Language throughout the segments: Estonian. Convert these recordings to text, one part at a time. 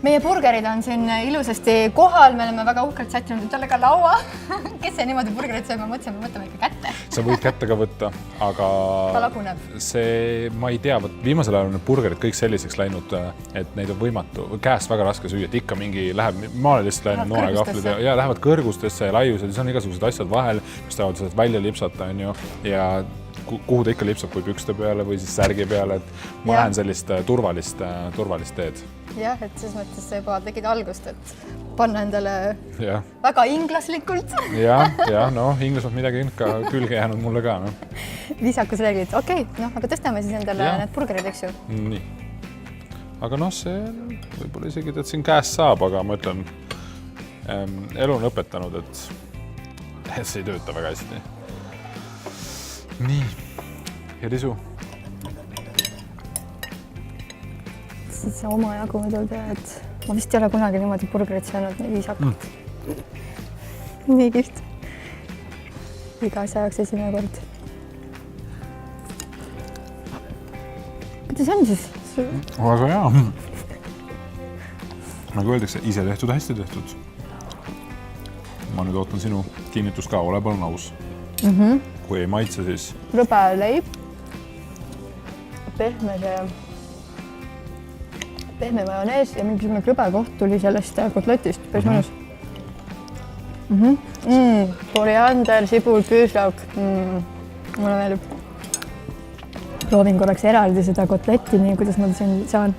Meie burgerid on siin ilusasti kohal, me oleme väga uhkelt sättinud endale ka laua. Kes see niimoodi burgerit sööb, ma mõtlesin, me võtame ikka kätte. Sa võid kätte ka võtta, aga ta laguneb. See, ma ei tea, viimasel ajal on need burgerid kõik selliseks läinud, et neid on võimatu, käest väga raske süüa, et ikka mingi läheb, maale lihtsalt läinud noonekahvlid ja lähevad kõrgustesse ja laiused, siis on igasugused asjad vahel, mis tahavad sealt välja lipsata, on ju, ja kuhu ta ikka lipsab, kui pükste peale või siis särgi peale, et ma lähen sellist turvalist teed. Jah, et siis mõttes sa juba tegid algust, et panna endale väga inglaslikult. Ja, Inglismaalt midagi ikka külge jäänud mulle ka. No. Viisakusreeglid, okei, aga tõstame siis endale need burgerid, eks ju? Nii. Aga see võib-olla isegi tead siin käest saab, aga ma ütlen, elu on õpetanud, et see ei tööta väga hästi. Nii, ja lisu. Siis oma jagu muidu tead. Ma vist ei ole kunagi niimoodi burgerit söönud nii viisakalt. Nii kihvt. Iga asja jaoks esimene kord. Kuidas on siis? Väga hea. Nagu öeldakse, ise tehtud, hästi tehtud. Ma nüüd ootan sinu kinnitust ka, ole palun aus. Kui ei maitse, siis... Rõbe leib. Pehme majonees ja mingisugune krõbe koht tuli sellest kotletist. Päris mõnus. Koriander, sibul, küüslauk. Mulle meeldib. Proovin korraks eraldi seda kotletti, nii kuidas ma siin saan.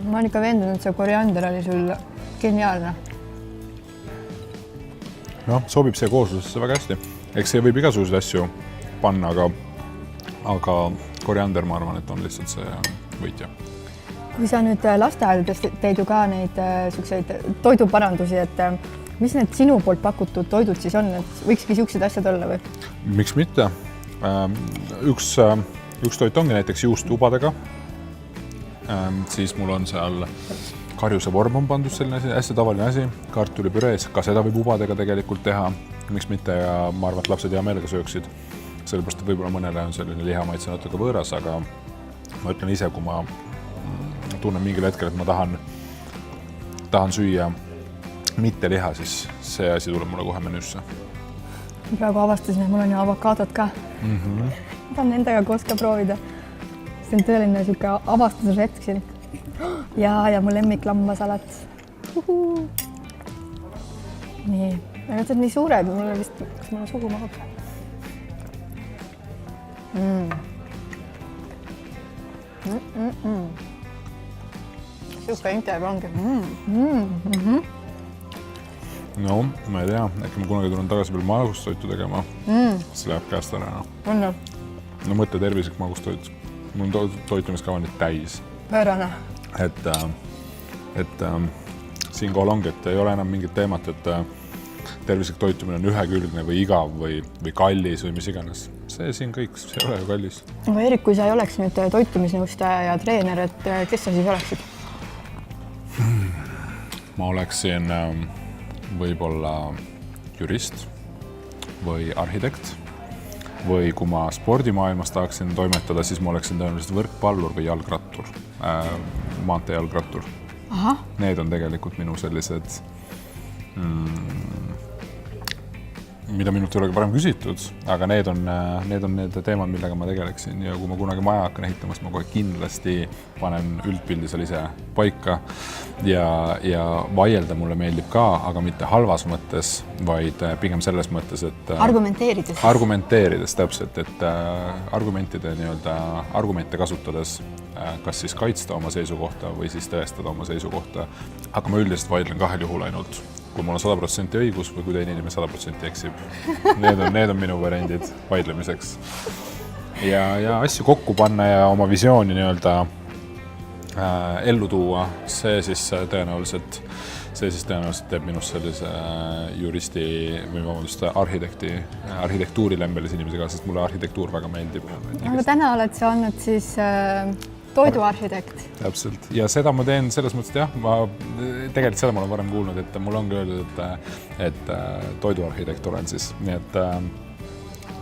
Ma olen ikka veendunud, et see koriander oli sul geniaalne. Sobib see kooslusesse väga hästi. Eks see võib igasuguseid asju panna, aga koriander, ma arvan, et on lihtsalt see võitja. Kui sa nüüd lasteaedades teed ju ka neid toiduparandusi, et mis need sinu poolt pakutud toidud siis on, et võikski siuksed asjad olla või? Miks mitte? Üks toit ongi näiteks juustubadega. Siis mul on seal karjuse vorm on pandud selline asi, hästi tavaline asi, kartulipürees, ka seda võib ubadega tegelikult teha, miks mitte, ja ma arvan, et lapsed hea meelega sööksid. Sellepärast, et võib-olla mõnele on selline lihamaitse natuke võõras, aga ma ütlen ise, kui ma tunnen mingil hetkel, et ma tahan süüa mitte liha, siis see asi tuleb mulle kohe menüüsse. Praegu avastasin, et mul on ju avokaadot ka. Ma tahan nendega koos ka proovida. See on tõeline siuke avastusretk siin. Ja mu lemmik lambasalat. Nii, aga see on nii suured, mulle vist, kas mulle suhu mahub? Siuke intev ongi. No, ma ei tea, äkki ma kunagi tulen tagasi veel magustoitu tegema. See läheb käest ära. No mõtle tervislik magustoit. Mul on toitumiskava nüüd täis. Pöörane. Et siinkohal ongi, et ei ole enam mingit teemat, et tervislik toitumine on ühekülgne või igav või kallis või mis iganes. See siin kõik, see ei ole ju kallis. Aga Erik, kui sa ei oleks nüüd toitumisnõustaja ja treener, et kes sa siis oleksid? Ma oleksin võib-olla jurist või arhitekt või kui ma spordimaailmas tahaksin toimetada, siis ma oleksin tõenäoliselt võrkpallur või jalgrattur, maanteejalgrattur. Need on tegelikult minu sellised, mida minult ei olegi parem küsitud, aga need on need teemad, millega ma tegeleksin ja kui ma kunagi maja hakkan ehitama, siis ma kohe kindlasti panen üldpildi seal ise paika ja vaielda mulle meeldib ka, aga mitte halvas mõttes, vaid pigem selles mõttes, et argumenteerides täpselt, et argumente kasutades kas siis kaitsta oma seisukohta või siis tõestada oma seisukohta, aga ma üldiselt vaidlen kahel juhul ainult, kui mul on 100% õigus või kui teine inimene 100% eksib. Need on minu variandid vaidlemiseks. Ja asju kokku panna ja oma visiooni ellu tuua, see siis tõenäoliselt teeb minust sellise juristi või arhitektuurilembelise inimesega, sest mulle arhitektuur väga meeldib. Aga täna oled sa olnud siis toiduarhitekt. Täpselt. Ja seda ma teen selles mõttes, et tegelikult seda ma olen varem kuulnud, et mul ongi öeldud, et toiduarhitekt olen siis. Nii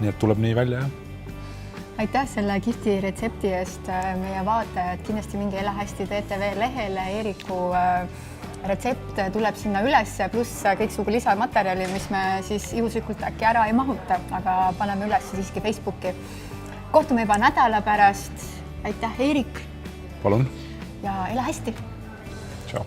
et tuleb nii välja, jah. aitäh selle kihvti retsepti eest, meie vaatajad kindlasti minge Ele hästi TTV lehele, Eeriku retsept tuleb sinna üles, pluss kõiksugu lisamaterjali, mis me siis juhuslikult äkki ära ei mahuta, aga paneme üles siiski Facebooki. Kohtume juba nädala pärast. Aitäh, Eerik! Palun! Ja Ele hästi! Ciao!